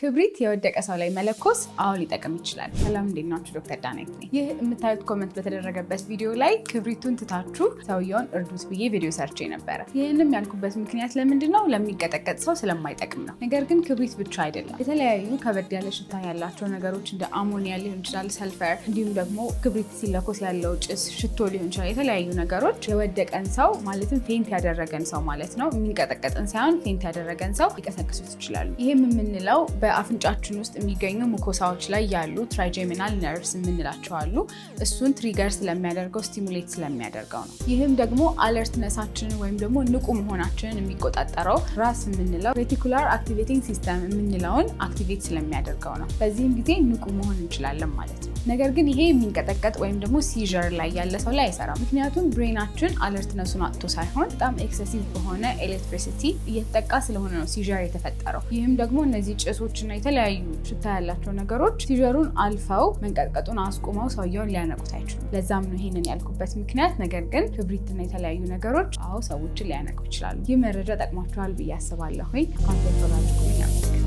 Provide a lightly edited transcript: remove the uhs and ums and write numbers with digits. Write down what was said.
ክብሪት የወደቀ ሰው ላይ መለኮስ አሁን ሊጠቅም ይችላል። ሰላም እንዴት ናችሁ? ዶክተር ዳናይት ነኝ። ይህ የምታዩት ኮመንት በተደረገበት ቪዲዮ ላይ ክብሪቱን ትታችሁ ሰውየውን እርዱት ብዬ ቪዲዮ ሰርቼ ነበረ። ይህንም ያልኩበት ምክንያት ለምንድን ነው? ለሚቀጠቀጥ ሰው ስለማይጠቅም ነው። ነገር ግን ክብሪት ብቻ አይደለም። የተለያዩ ከበድ ያለ ሽታ ያላቸው ነገሮች እንደ አሞኒያ ሊሆን ይችላል፣ ሰልፈር፣ እንዲሁም ደግሞ ክብሪት ሲለኮስ ያለው ጭስ፣ ሽቶ ሊሆን ይችላል። የተለያዩ ነገሮች የወደቀን ሰው ማለትም ፌንት ያደረገን ሰው ማለት ነው፣ የሚንቀጠቀጥን ሳይሆን ፌንት ያደረገን ሰው ሊቀሰቅሱት ይችላሉ። ይህም የምንለው በአፍንጫችን ውስጥ የሚገኙ ሙኮሳዎች ላይ ያሉ ትራይጀሚናል ነርቭስ የምንላቸው አሉ። እሱን ትሪገር ስለሚያደርገው ስቲሙሌት ስለሚያደርገው ነው። ይህም ደግሞ አለርትነሳችንን ወይም ደግሞ ንቁ መሆናችንን የሚቆጣጠረው ራስ የምንለው ሬቲኩላር አክቲቬቲንግ ሲስተም የምንለውን አክቲቬት ስለሚያደርገው ነው። በዚህም ጊዜ ንቁ መሆን እንችላለን ማለት ነው። ነገር ግን ይሄ የሚንቀጠቀጥ ወይም ደግሞ ሲዥር ላይ ያለ ሰው ላይ አይሰራም። ምክንያቱም ብሬናችን አለርትነሱን አጥቶ ሳይሆን በጣም ኤክሰሲቭ በሆነ ኤሌክትሪሲቲ እየተጠቃ ስለሆነ ነው ሲዥር የተፈጠረው። ይህም ደግሞ እነዚህ ጭሶች እና የተለያዩ ሽታ ያላቸው ነገሮች ሲዥሩን አልፈው መንቀጥቀጡን አስቁመው ሰውየውን ሊያነቁት አይችሉም። ለዛም ነው ይሄንን ያልኩበት ምክንያት። ነገር ግን ክብሪትና የተለያዩ ነገሮች ሰዎችን ሊያነቁ ይችላሉ። ይህ መረጃ ጠቅሟቸዋል ብዬ አስባለሁ። ኮንቴንት